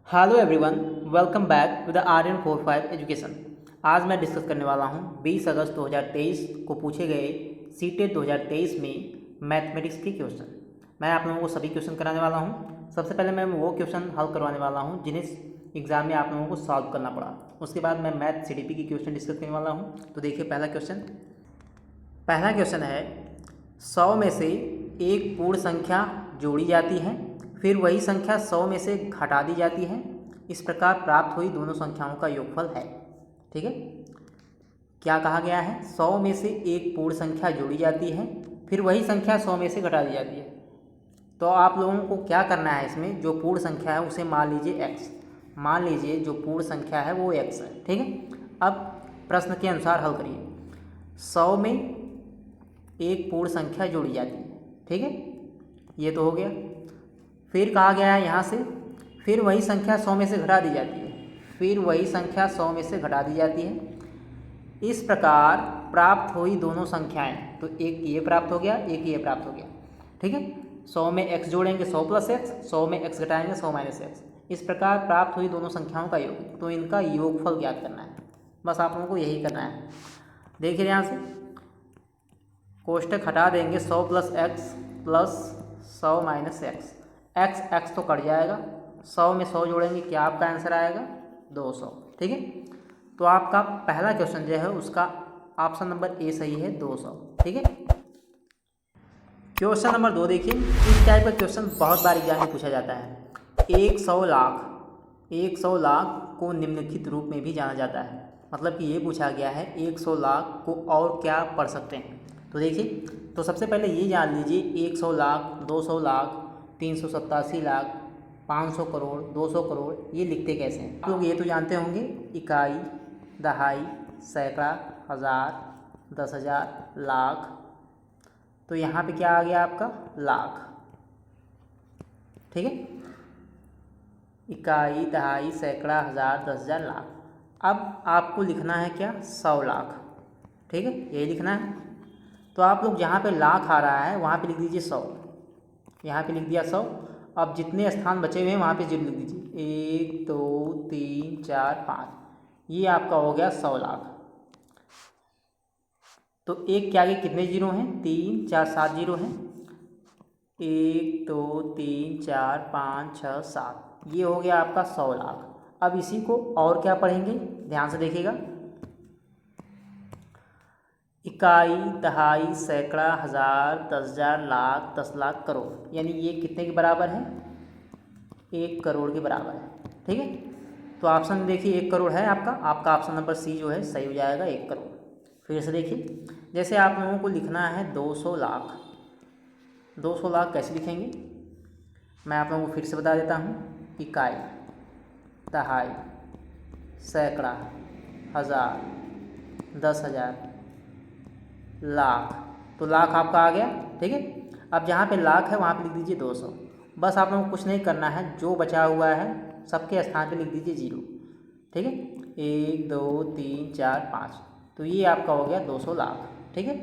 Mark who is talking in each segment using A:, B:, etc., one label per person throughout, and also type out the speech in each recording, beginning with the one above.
A: Hello everyone, welcome back to the Aryan 45 education. आज मैं discuss करने वाला हूं 20 अगस्त 2023 को पूछे गए सीटेट 2023 में मैथमेटिक्स के क्वेश्चन। मैं आप लोगों को सभी क्वेश्चन कराने वाला हूं। सबसे पहले मैं वो क्वेश्चन हल करवाने वाला हूं जिन्हें एग्जाम में आप लोगों को सॉल्व करना पड़ा। उसके बाद मैं मैथ CDP की क्वेश्चन डिस्कस करने वाला हूँ। तो देखिए पहला क्वेश्चन है 100 में से एक पूर्ण संख्या जोड़ी जाती है, फिर वही संख्या 100 में से घटा दी जाती है। इस प्रकार प्राप्त हुई दोनों संख्याओं का योगफल है। ठीक है, क्या कहा गया है? 100 में से एक पूर्ण संख्या जोड़ी जाती है, फिर वही संख्या 100 में से घटा दी जाती है। तो आप लोगों को क्या करना है, इसमें जो पूर्ण संख्या है उसे मान लीजिए x। मान लीजिए जो पूर्ण संख्या है वो x है। ठीक है, अब प्रश्न के अनुसार हल करिए। 100 में एक पूर्ण संख्या जोड़ी जाती है। ठीक है, ये तो हो गया। फिर कहा गया है यहाँ से फिर वही संख्या 100 में से घटा दी जाती है। फिर वही संख्या 100 में से घटा दी जाती है। इस प्रकार प्राप्त हुई दोनों संख्याएं, तो एक ये प्राप्त हो गया, एक ये प्राप्त हो गया। ठीक है, 100 में x जोड़ेंगे 100 + x, 100 में x घटाएंगे 100 - x। इस प्रकार प्राप्त हुई दोनों संख्याओं का योग, तो इनका योगफल ज्ञात करना है। बस आप लोगों को यही करना है। देखिए यहाँ से कोष्टक हटा देंगे 100 + x + 100 - x। x तो कट जाएगा, 100 में 100 जोड़ेंगे, क्या आपका आंसर आएगा? 200। ठीक है, तो आपका पहला क्वेश्चन जो है उसका ऑप्शन नंबर ए सही है, 200। ठीक है, क्वेश्चन नंबर 2 देखिए। इस टाइप का क्वेश्चन बहुत बार एग्जाम में पूछा जाता है। 100 लाख को निम्नलिखित रूप में भी जाना जाता है। मतलब कि ये पूछा गया है 100 लाख को और क्या पढ़ सकते हैं। तो देखिए, तो सबसे पहले ये जान लीजिए 100 लाख, 200 लाख, 387 लाख, 500 करोड़, 200 करोड़, ये लिखते कैसे हैं? आप लोग ये तो जानते होंगे, इकाई, दहाई, सैकड़ा, हज़ार, 10,000, लाख। तो यहाँ पे क्या आ गया आपका? लाख। ठीक है, इकाई, दहाई, सैकड़ा, हज़ार, 10,000, लाख। अब आपको लिखना है क्या? 100 लाख। ठीक है, यही लिखना है। तो आप लोग जहाँ पे लाख आ रहा है वहाँ पे लिख दीजिए 100। यहाँ पे लिख दिया 100। अब जितने स्थान बचे हुए हैं वहाँ पे जीरो लिख दीजिए, 1 2 3 4 5। ये आपका हो गया 100 लाख। तो एक के आगे कितने जीरो हैं? 3 4 7 जीरो हैं। 1 2 3 4 5 6 7, ये हो गया आपका 100 लाख। अब इसी को और क्या पढ़ेंगे, ध्यान से देखिएगा। इकाई, दहाई, सैकड़ा, हज़ार, 10,000, लाख, 10 लाख, करोड़, यानी ये कितने के बराबर है? 1 करोड़ के बराबर है। ठीक है, तो ऑप्शन देखिए 1 करोड़ है आपका ऑप्शन नंबर सी जो है सही हो जाएगा, 1 करोड़। फिर से देखिए, जैसे आप लोगों को लिखना है 200 लाख। 200 लाख कैसे लिखेंगे, मैं आप लोगों को फिर से बता देता हूँ। इकाई, दहाई, सैकड़ा, हज़ार, 10,000, लाख। तो लाख आपका आ गया। ठीक है, अब जहाँ पे लाख है वहाँ पे लिख दीजिए 200। बस आप लोगों को कुछ नहीं करना है, जो बचा हुआ है सबके स्थान पे लिख दीजिए 0। ठीक है, 1 2 3 4 5, तो ये आपका हो गया 200 लाख। ठीक है,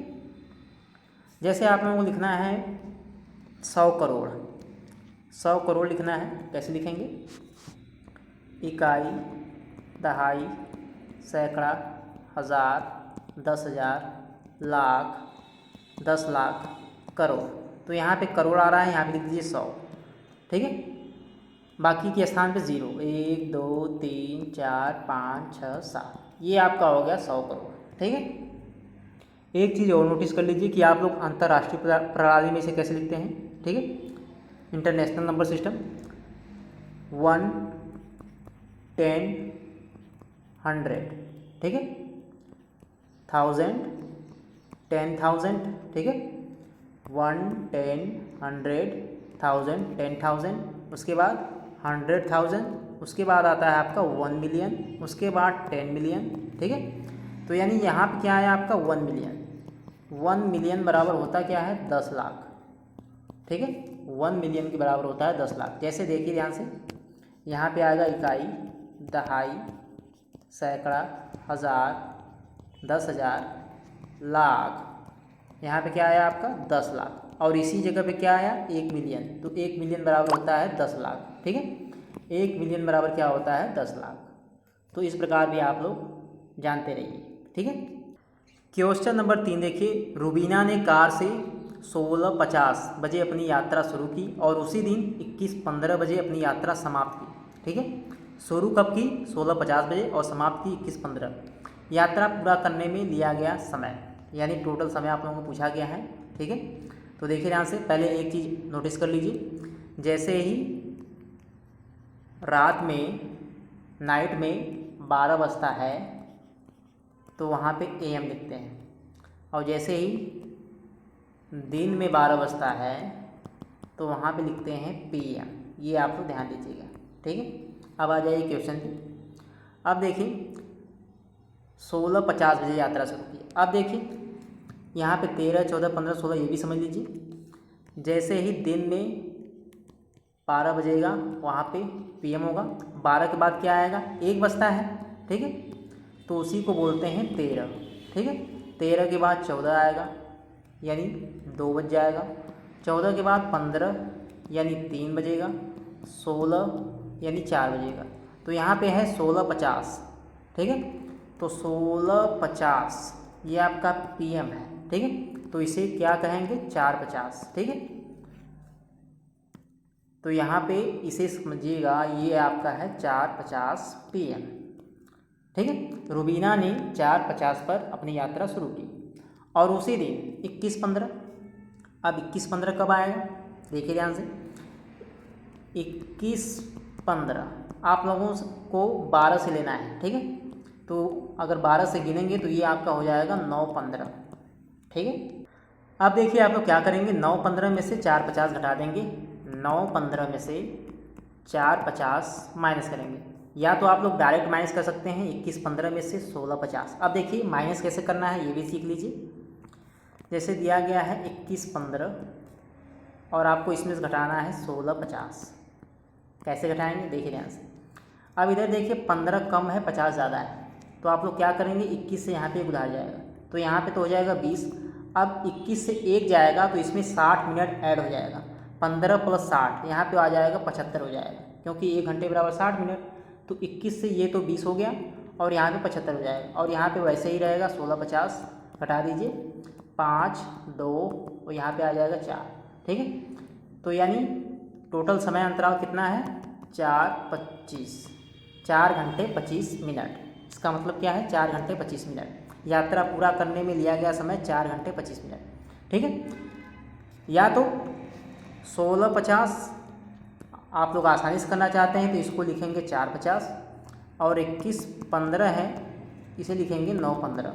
A: जैसे आप लोगों को लिखना है 100 करोड़। 100 करोड़ लिखना है, कैसे लिखेंगे? इकाई, दहाई, सैकड़ा, हज़ार, 10,000, लाख, 10 लाख, करोड़। तो यहाँ पे करोड़ आ रहा है, यहाँ पे लिख दीजिए 100। ठीक है, बाकी के स्थान पे 0, 1 2 3 4 5 6 7, ये आपका हो गया 100 करोड़। ठीक है, एक चीज़ और नोटिस कर लीजिए कि आप लोग अंतर्राष्ट्रीय प्रणाली में इसे कैसे लिखते हैं। ठीक है, इंटरनेशनल नंबर सिस्टम 1 10 100। ठीक है, 1000 10,000। ठीक है, 1 10 100 1000 10,000, उसके बाद 100,000, उसके बाद आता है आपका 1 मिलियन, उसके बाद 10 मिलियन। ठीक है, तो यानी यहाँ पे क्या है आपका 1 मिलियन। 1 मिलियन बराबर होता क्या है? 10 लाख। ठीक है, 1 मिलियन के बराबर होता है 10 लाख। जैसे देखिए ध्यान से, यहाँ पे आएगा इकाई, दहाई, सैकड़ा, हज़ार, 10,000, लाख। यहाँ पे क्या आया आपका? 10 लाख। और इसी जगह पे क्या आया? 1 मिलियन। तो 1 मिलियन बराबर होता है 10 लाख। ठीक है, 1 मिलियन बराबर क्या होता है 10 लाख। तो इस प्रकार भी आप लोग जानते रहिए, ठीक है। क्वेश्चन नंबर 3 देखिए, रुबीना ने कार से 16:50 बजे अपनी यात्रा शुरू की और उसी दिन 21:15 बजे अपनी यात्रा समाप्त की, ठीक है। शुरू कब की? 16:50 बजे और समाप्त की 21:15। यात्रा पूरा करने में लिया गया समय, यानी टोटल समय आप लोगों को पूछा गया है, ठीक है। तो देखिए ध्यान से, पहले एक चीज़ नोटिस कर लीजिए, जैसे ही रात में नाइट में 12 बजता है तो वहाँ पे AM लिखते हैं, और जैसे ही दिन में 12 बजता है तो वहाँ पे लिखते हैं PM। ये आप लोग ध्यान दीजिएगा, ठीक है। अब आ जाइए क्वेश्चन पे। अब देखिए 16:50 बजे यात्रा शुरू की। अब देखिए यहाँ पे 13, 14, 15, 16 ये भी समझ लीजिए। जैसे ही दिन में 12 बजेगा वहाँ पे PM होगा। 12 के बाद क्या आएगा? 1 बजता है, ठीक है, तो उसी को बोलते हैं 13, ठीक है। 13 के बाद 14 आएगा, यानी 2 बज जाएगा। 14 के बाद 15 यानी 3 बजेगा। 16 यानी 4 बजेगा। तो यहाँ पे है 16:50, ठीक है। तो 16:50 ये आपका PM है, ठीक है। तो इसे क्या कहेंगे? 4:50, ठीक है। तो यहाँ पे इसे समझिएगा, ये आपका है 4:50 PM, ठीक है। रुबीना ने 4:50 पर अपनी यात्रा शुरू की और उसी दिन 21:15। अब 21:15 कब आएगा? देखिए ध्यान से, 21:15 आप लोगों को 12 से लेना है, ठीक है। तो अगर 12 से गिनेंगे तो ये आपका हो जाएगा 9:15, ठीक है। अब देखिए आप लोग क्या करेंगे, 9:15 में से 4:50 घटा देंगे, 9:15 में से 4:50 माइनस करेंगे, या तो आप लोग डायरेक्ट माइनस कर सकते हैं 21:15 में से 16:50। अब देखिए माइनस कैसे करना है ये भी सीख लीजिए। जैसे दिया गया है 21:15 और आपको इसमें से घटाना है 16:50। कैसे घटाएंगे? देखिए ध्यान से। अब इधर देखिए 15 कम है, 50 ज़्यादा है, तो आप लोग क्या करेंगे, 21 से यहाँ पे उधार जाएगा, तो यहाँ पे तो हो जाएगा 20। अब 21 से 1 जाएगा तो इसमें 60 मिनट ऐड हो जाएगा। 15 + 60 यहाँ पे आ जाएगा 75 हो जाएगा, क्योंकि 1 घंटे बराबर 60 मिनट। तो 21 से ये तो 20 हो गया और यहाँ पे 75 हो जाएगा, और यहाँ पे वैसे ही रहेगा 16:50 घटा दीजिए, 5, 2 और यहाँ पे आ जाएगा 4, ठीक है। तो यानी टोटल समय अंतराल कितना है? 4:25, 4 घंटे 25 मिनट। इसका मतलब क्या है? 4 घंटे 25 मिनट। यात्रा पूरा करने में लिया गया समय 4 घंटे 25 मिनट, ठीक है। या तो 16:50 आप लोग आसानी से करना चाहते हैं तो इसको लिखेंगे 4:50, और 21:15 है इसे लिखेंगे 9:15।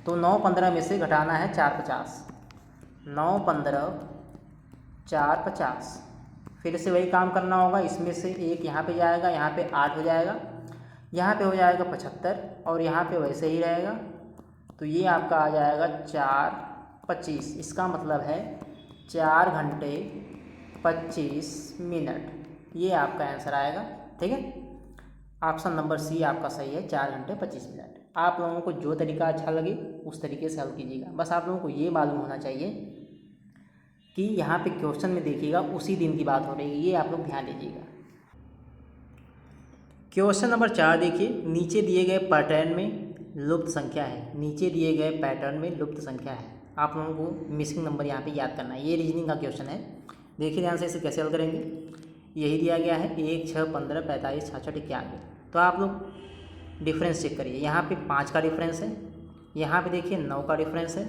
A: तो 9:15 में से घटाना है 4:50, 9:15 4:50। फिर से वही काम करना होगा, इसमें से 1 यहाँ पे जाएगा, यहाँ पे 8 हो जाएगा, यहाँ पे हो जाएगा 75 और यहाँ पे वैसे ही रहेगा। तो ये आपका आ जाएगा 4:25। इसका मतलब है 4 घंटे 25 मिनट। ये आपका आंसर आएगा, ठीक है। ऑप्शन नंबर C आपका सही है, 4 घंटे 25 मिनट। आप लोगों को जो तरीका अच्छा लगे उस तरीके से हल कीजिएगा। बस आप लोगों को ये मालूम होना चाहिए कि यहाँ पे क्वेश्चन में देखिएगा उसी दिन की बात हो रही है, ये आप लोग ध्यान दीजिएगा। क्वेश्चन नंबर 4 देखिए, नीचे दिए गए पैटर्न में लुप्त संख्या है। नीचे दिए गए पैटर्न में लुप्त संख्या है, आप लोगों को मिसिंग नंबर यहाँ पे याद करना है। ये रीजनिंग का क्वेश्चन है, देखिए ध्यान से इसे कैसे हल करेंगे। यही दिया गया है 1, 6, 15, 45, 66, 91। तो आप लोग डिफरेंस चेक करिए, यहाँ पे 5 का डिफरेंस है, यहाँ पे देखिए 9 का डिफरेंस है,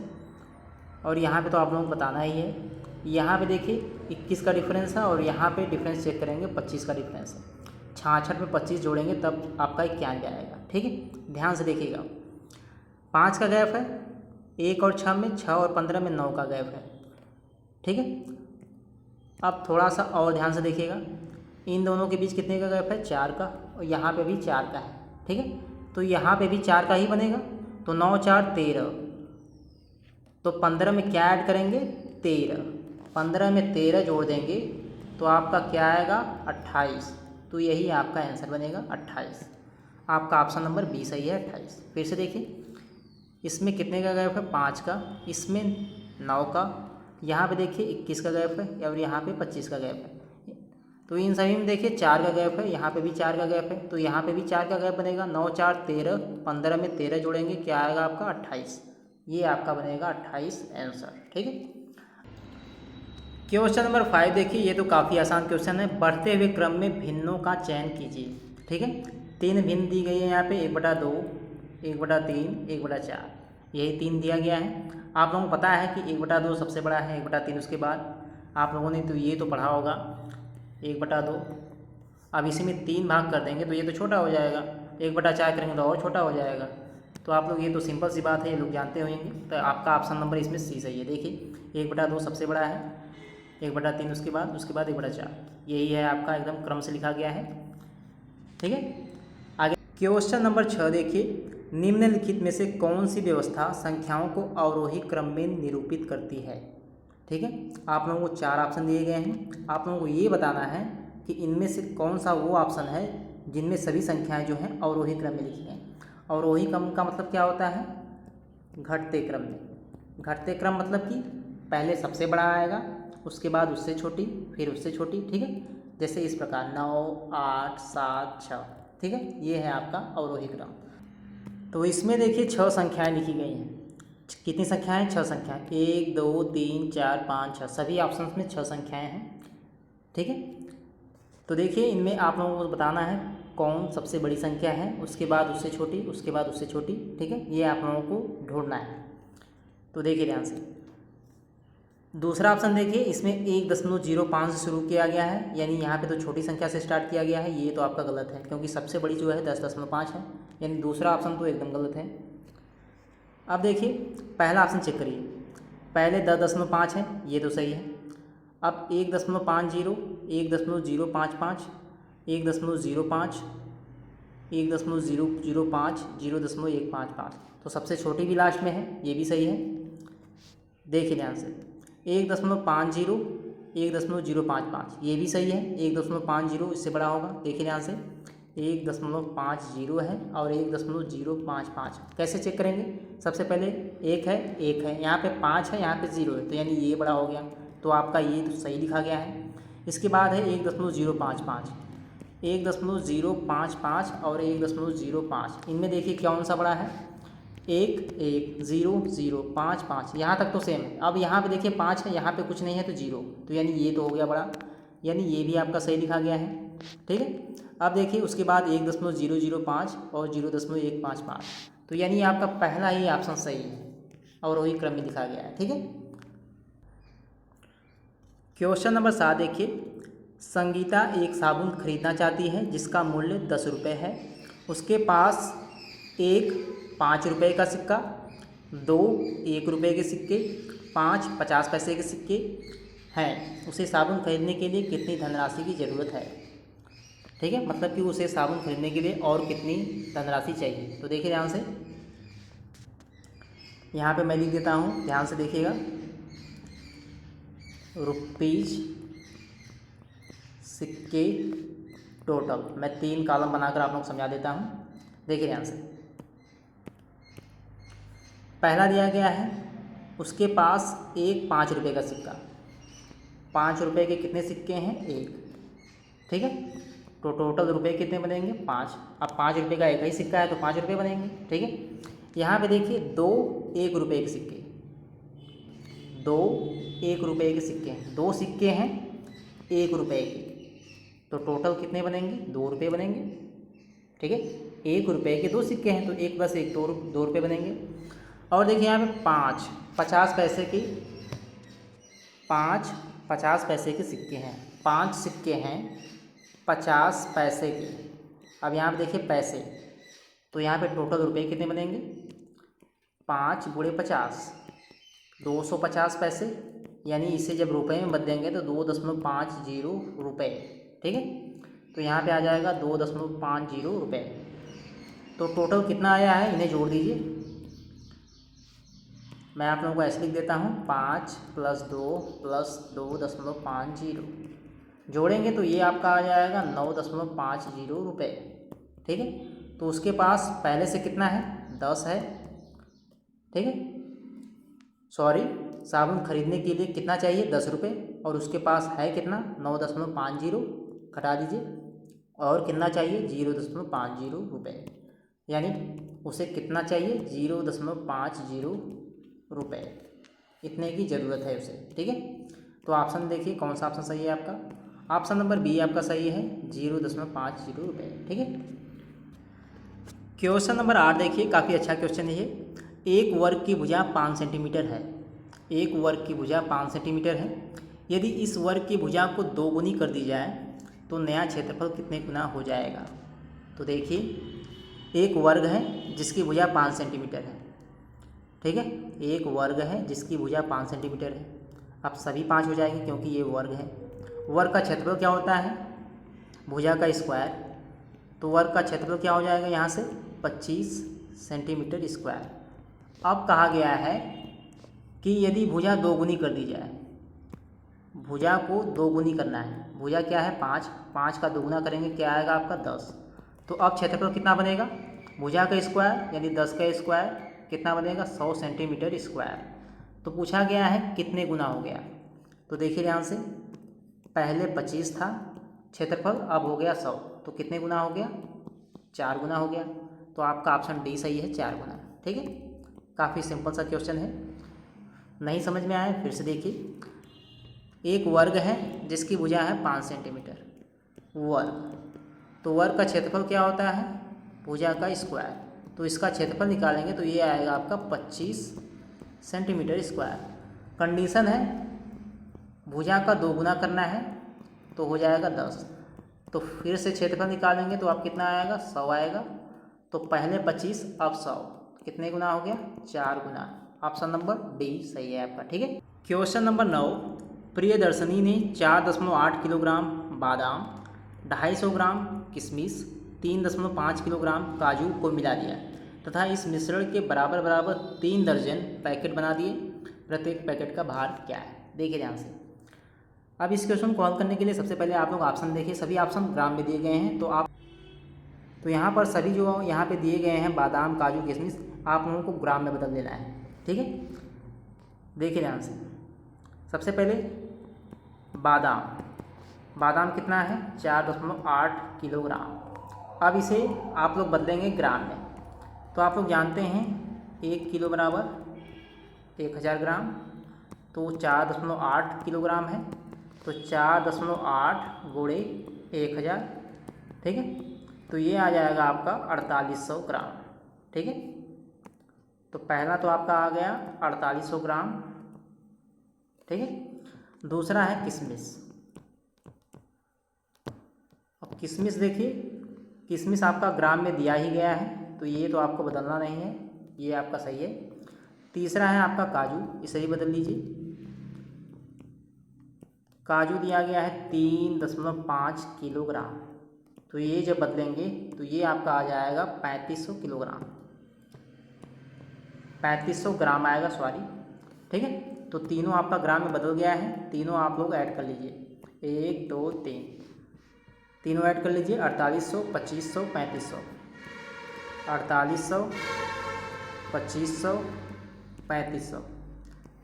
A: और यहाँ पे तो आप लोगों को बताना ही है। यहाँ पे देखिए 21 का डिफरेंस है, और यहाँ पे डिफरेंस चेक करेंगे 25 का डिफरेंस है। 66 में 25 जोड़ेंगे तब आपका 91 आएगा, ठीक है। ध्यान से देखिएगा, 5 का गैप है 1 और 6 में, 6 और 15 में 9 का गैप है, ठीक है। अब थोड़ा सा और ध्यान से देखिएगा, इन दोनों के बीच कितने का गैप है? 4 का, और यहाँ पे भी 4 का है, ठीक है। तो यहाँ पे भी 4 का ही बनेगा, तो 9, 4, 13। तो 15 में क्या ऐड करेंगे? 13। 15 में 13 जोड़ देंगे तो आपका क्या आएगा? 28। तो यही आपका आंसर बनेगा 28। आपका ऑप्शन नंबर B सही है, 28। फिर से देखिए, इसमें कितने का गैप है? 5 का, इसमें 9 का, यहाँ पे देखिए 21 का गैप है और यहाँ पे 25 का गैप है। तो इन सभी में देखिए 4 का गैप है, यहाँ पे भी 4 का गैप है, तो यहाँ पे भी 4 का गैप बनेगा। 9 4 13, 15 में 13 जोड़ेंगे, क्या आएगा आपका 28। ये आपका बनेगा 28 आंसर। ठीक है। क्वेश्चन नंबर 5 देखिए, ये तो काफ़ी आसान क्वेश्चन है। बढ़ते हुए क्रम में भिन्नों का चयन कीजिए। ठीक है, 3 भिन्न दी गई है यहाँ पे, 1/2, 1/3, 1/4, यही 3 दिया गया है। आप लोगों को पता है कि 1/2 सबसे बड़ा है, 1/3 उसके बाद। आप लोगों ने तो ये तो पढ़ा होगा 1/2। अब इसी में 3 भाग कर देंगे तो ये तो छोटा हो जाएगा, 1/4 करेंगे तो और छोटा हो जाएगा। तो आप लोग ये तो सिंपल सी बात है, ये लोग जानते होंगे। तो आपका ऑप्शन नंबर इसमें सी सही है। देखिए 1/2 सबसे बड़ा है, 1/3 उसके बाद 1/4, यही है आपका, एकदम क्रम से लिखा गया है। ठीक है। आगे क्वेश्चन नंबर 6 देखिए, निम्नलिखित में से कौन सी व्यवस्था संख्याओं को अवरोही क्रम में निरूपित करती है। ठीक है, आप लोगों को 4 ऑप्शन दिए गए हैं। आप लोगों को ये बताना है कि इनमें से कौन सा वो ऑप्शन है जिनमें सभी संख्याएं जो हैं अवरोही क्रम में लिखी हैं। अवरोही क्रम का मतलब क्या होता है, घटते क्रम में। घटते क्रम मतलब कि पहले सबसे बड़ा आएगा, उसके बाद उससे छोटी, फिर उससे छोटी। ठीक है, जैसे इस प्रकार 9 8 7 6। ठीक है, ये है आपका अवरोही क्रम। तो इसमें देखिए 6 संख्याएं लिखी गई हैं। कितनी संख्याएं? 6 संख्याएं, 1 2 3 4 5 6, सभी ऑप्शंस में 6 संख्याएं हैं। ठीक है, तो देखिए इनमें आप लोगों को बताना है कौन सबसे बड़ी संख्या है, उसके बाद उससे छोटी, उसके बाद उससे छोटी। ठीक है, ये आप लोगों को ढूंढना है। तो देखिए ध्यान से, दूसरा ऑप्शन देखिए, इसमें 1.05 से शुरू किया गया है, यानी यहाँ पे तो छोटी संख्या से स्टार्ट किया गया है। ये तो आपका गलत है, क्योंकि सबसे बड़ी जो है 10.5 है, यानी दूसरा ऑप्शन तो एकदम गलत है। अब देखिए पहला ऑप्शन चेक करिए, पहले 10.5 है, ये तो सही है। अब 1.50, 1.055, 1.05, 1.005, 0.155, तो सबसे छोटी भी लास्ट में है, ये भी सही है। देखिए ध्यान से, 1.50, 1.055, ये भी सही है। 1.50 इससे बड़ा होगा। देखिए ध्यान से, 1.50 है और 1.055। कैसे चेक करेंगे? सबसे पहले एक है, यहाँ पे 5 है, यहाँ पे 0 है, तो यानी ये बड़ा हो गया, तो आपका ये तो सही लिखा गया है। इसके बाद है 1.055, 1.055 और 1.05, इनमें देखिए कौन सा बड़ा है? 1 1 0 0 5 5, यहाँ तक तो सेम है। अब यहाँ पे देखिए 5 है, यहाँ पे कुछ नहीं है तो 0, तो यानी ये तो हो गया बड़ा, यानी ये भी आपका सही लिखा गया है। ठीक है, अब देखिए उसके बाद 1.005 और 0.155, तो यानी आपका पहला ही ऑप्शन सही है और वही क्रम में लिखा गया है। ठीक है। क्वेश्चन नंबर 7 देखिए, संगीता एक साबुन खरीदना चाहती है जिसका मूल्य 10 रुपये है। उसके पास एक 5 रुपये का सिक्का, 2 1 रुपये के सिक्के, 5 50 पैसे के सिक्के हैं। उसे साबुन खरीदने के लिए कितनी धनराशि की ज़रूरत है? ठीक है, मतलब कि उसे साबुन खरीदने के लिए और कितनी धनराशि चाहिए। तो देखिए ध्यान से, यहाँ पे मैं लिख देता हूँ, ध्यान से देखिएगा, रुपीज, सिक्के, टोटल। मैं 3 कॉलम बनाकर आप लोग समझा देता हूँ। देखिए ध्यान से, पहला दिया गया है, उसके पास एक 5 रुपये का सिक्का। 5 रुपये के कितने सिक्के हैं? 1। ठीक है, तो टोटल रुपये कितने बनेंगे? 5। अब 5 रुपये का एक ही सिक्का है तो 5 रुपये बनेंगे। ठीक है, यहाँ पे देखिए 2 1 रुपये के सिक्के, 2 1 रुपये के सिक्के हैं, 2 सिक्के हैं 1 रुपये के, तो टोटल कितने बनेंगे? 2 रुपये बनेंगे। ठीक है, 1 रुपये के 2 सिक्के हैं तो 1 + 1 2 रुपये बनेंगे। और देखिए यहाँ पे 5 50 पैसे की, 5 50 पैसे के सिक्के हैं, 5 सिक्के हैं 50 पैसे के। अब यहाँ पे देखिए पैसे, तो यहाँ पे टोटल रुपये कितने बनेंगे? 5 × 50, 250 पैसे, यानी इसे जब रुपए में बदलेंगे तो 2.50 रुपये। ठीक है, तो यहाँ पे आ जाएगा 2.50 रुपये। तो टोटल कितना आया है, इन्हें जोड़ दीजिए। मैं आप लोगों को ऐसे लिख देता हूँ, 5 + 2 + 2.50, जोड़ेंगे तो ये आपका आ जाएगा 9.50 रुपये। ठीक है, तो उसके पास पहले से कितना है? 10 है। ठीक है, सॉरी, साबुन खरीदने के लिए कितना चाहिए? 10 रुपये, और उसके पास है कितना? 9.50। घटा दीजिए और कितना चाहिए 0.50 रुपये, यानी उसे कितना चाहिए 0.50 रुपये, इतने की ज़रूरत है उसे। ठीक है, तो ऑप्शन देखिए कौन सा ऑप्शन सही है आपका। ऑप्शन नंबर बी आपका सही है 0.50 रुपये। ठीक है, क्वेश्चन नंबर 8 देखिए, काफ़ी अच्छा क्वेश्चन है ये। एक वर्ग की भुजा 5 सेंटीमीटर है, एक वर्ग की भुजा 5 सेंटीमीटर है। यदि इस वर्ग की भुजा को 2 गुनी कर दी जाए तो नया क्षेत्रफल कितने गुना हो जाएगा। तो देखिए एक वर्ग है जिसकी भुजा 5 सेंटीमीटर है। ठीक है, एक वर्ग है जिसकी भुजा 5 सेंटीमीटर है। अब सभी 5 हो जाएंगे क्योंकि ये वर्ग है। वर्ग का क्षेत्रफल क्या होता है, भुजा का स्क्वायर। तो वर्ग का क्षेत्रफल क्या हो जाएगा यहाँ से 25 सेंटीमीटर स्क्वायर। अब कहा गया है कि यदि भुजा 2 गुनी कर दी जाए, भुजा को 2 गुनी करना है। भुजा क्या है 5, 5 का 2 गुना करेंगे क्या आएगा आपका 10। तो अब क्षेत्रफल कितना बनेगा, भुजा का स्क्वायर यानी 10 का स्क्वायर कितना बनेगा 100 सेंटीमीटर स्क्वायर। तो पूछा गया है कितने गुना हो गया। तो देखिए ध्यान से, पहले 25 था क्षेत्रफल, अब हो गया 100, तो कितने गुना हो गया 4 गुना हो गया। तो आपका ऑप्शन डी सही है 4 गुना। ठीक है, काफ़ी सिंपल सा क्वेश्चन है। नहीं समझ में आया फिर से देखिए, एक वर्ग है जिसकी भुजा है 5 सेंटीमीटर वर्ग, तो वर्ग का क्षेत्रफल क्या होता है भुजा का स्क्वायर। तो इसका क्षेत्रफल निकालेंगे तो ये आएगा आपका 25 सेंटीमीटर स्क्वायर। कंडीशन है भुजा का 2 गुना करना है तो हो जाएगा 10। तो फिर से क्षेत्रफल निकालेंगे तो आप कितना आएगा 100 आएगा। तो पहले 25 अब 100, कितने गुना हो गया 4 गुना। ऑप्शन नंबर डी सही है आपका। ठीक है, क्वेश्चन नंबर 9, प्रियदर्शनी ने 4.8 किलोग्राम बादाम, 250 ग्राम किशमिश, 3.5 किलोग्राम काजू को मिला दिया तथा इस मिश्रण के बराबर बराबर 3 दर्जन पैकेट बना दिए। प्रत्येक पैकेट का भार क्या है। देखिए ध्यान से, अब इस क्वेश्चन को हल करने के लिए सबसे पहले आप लोग ऑप्शन देखिए। सभी ऑप्शन ग्राम में दिए गए हैं। तो यहाँ पर सभी जो यहाँ पे दिए गए हैं बादाम काजू किशमिश, आप लोगों को ग्राम में बदल देना है। ठीक है, देखिए ध्यान से, सबसे पहले बादाम कितना है 4.8 किलोग्राम। अब इसे आप लोग बदलेंगे ग्राम में। तो आप लोग जानते हैं 1 किलो बराबर 1000 ग्राम, तो 4.8 किलोग्राम है, तो 4.8 गुणे 1000। ठीक है, तो ये आ जाएगा आपका 4800 ग्राम। ठीक है, तो पहला तो आपका आ गया 4800 ग्राम। ठीक है, दूसरा है किशमिश। अब किशमिश देखिए, किशमिश आपका ग्राम में दिया ही गया है तो ये तो आपको बदलना नहीं है, ये आपका सही है। तीसरा है आपका काजू, इसे ही बदल लीजिए। काजू दिया गया है 3.5 किलोग्राम, तो ये जब बदलेंगे तो ये आपका आ जाएगा 3500 किलोग्राम, 3500 ग्राम आएगा, सॉरी। ठीक है, तो तीनों आपका ग्राम में बदल गया है। तीनों आप लोग ऐड कर लीजिए, 1 2 3, तीनों ऐड कर लीजिए। 4800 2500 3500, 4800 2500 3500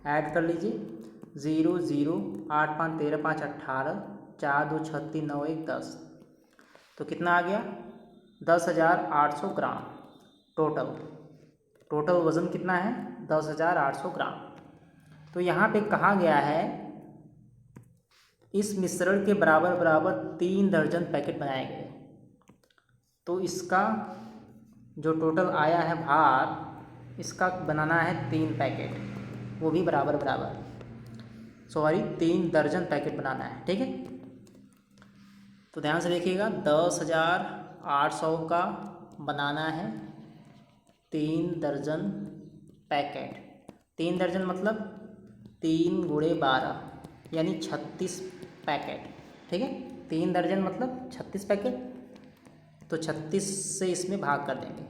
A: ऐड कर लीजिए। 0 0 8 5 13 5 18 4 2 36 9 1 10, तो कितना आ गया 10,800 ग्राम। टोटल वज़न कितना है 10,800 ग्राम। तो यहाँ पे कहा गया है इस मिश्रण के बराबर बराबर 3 दर्जन पैकेट बनाए गए। तो इसका जो टोटल आया है भार, इसका बनाना है 3 पैकेट, वो भी बराबर बराबर, सॉरी 3 दर्जन पैकेट बनाना है। ठीक है, तो ध्यान से देखिएगा, 10,800 का बनाना है 3 दर्जन पैकेट। 3 दर्जन मतलब 3 गुणे 12 यानी 36 पैकेट। ठीक है, 3 दर्जन मतलब 36 पैकेट, तो 36 से इसमें भाग कर देंगे।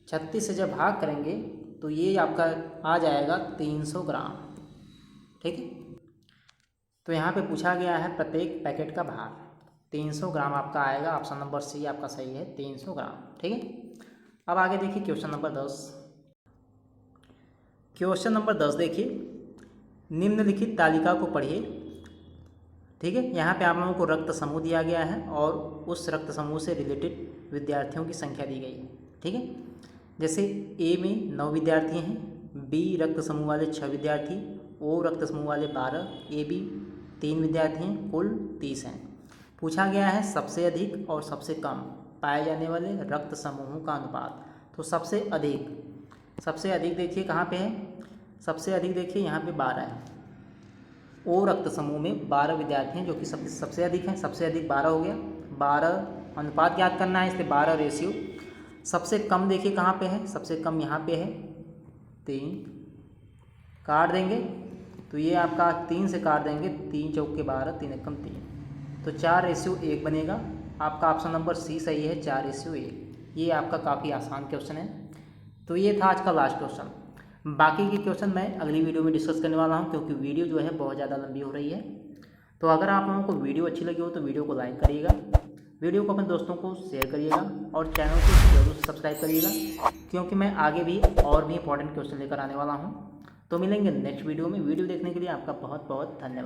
A: 36 से जब भाग करेंगे तो ये आपका आ जाएगा 300 ग्राम। ठीक है, तो यहाँ पे पूछा गया है प्रत्येक पैकेट का भार 300 ग्राम आपका आएगा। ऑप्शन नंबर सी आपका सही है, 300 ग्राम। ठीक है, अब आगे देखिए क्वेश्चन नंबर 10। क्वेश्चन नंबर 10 देखिए, निम्नलिखित तालिका को पढ़िए। ठीक है। यहाँ पे आप लोगों को रक्त समूह दिया गया है और उस रक्त समूह से रिलेटेड विद्यार्थियों की संख्या दी गई है। ठीक है। जैसे ए में 9 विद्यार्थी हैं, बी रक्त समूह वाले 6 विद्यार्थी, ओ रक्त समूह वाले 12, ए बी 3 विद्यार्थी हैं, कुल 30 हैं। पूछा गया है सबसे अधिक और सबसे कम पाए जाने वाले रक्त समूहों का अनुपात। तो सबसे अधिक देखिए कहाँ पे है, सबसे अधिक देखिए यहाँ पे 12 है। ओ रक्त समूह में 12 विद्यार्थी हैं जो कि सबसे अधिक हैं, सबसे अधिक 12 हो गया। 12 अनुपात याद करना है, इसलिए 12 रेशियो। सबसे कम देखिए कहाँ पे है, सबसे कम यहाँ पे है 3, काट देंगे तो ये आपका 3 से काट देंगे, 3 चौके 12, 3 एकम 3, तो 4:1 बनेगा। आपका ऑप्शन नंबर सी सही है, 4:1। ये आपका काफ़ी आसान क्वेश्चन है। तो ये था आज का लास्ट क्वेश्चन। बाकी के क्वेश्चन मैं अगली वीडियो में डिस्कस करने वाला हूँ, क्योंकि वीडियो जो है बहुत ज़्यादा लंबी हो रही है। तो अगर आप लोगों को वीडियो अच्छी लगी हो तो वीडियो को लाइक करिएगा, वीडियो को अपने दोस्तों को शेयर करिएगा और चैनल को जरूर सब्सक्राइब करिएगा, क्योंकि मैं आगे भी और भी इंपॉर्टेंट क्वेश्चन लेकर आने वाला हूँ। तो मिलेंगे नेक्स्ट वीडियो में। वीडियो देखने के लिए आपका बहुत बहुत धन्यवाद।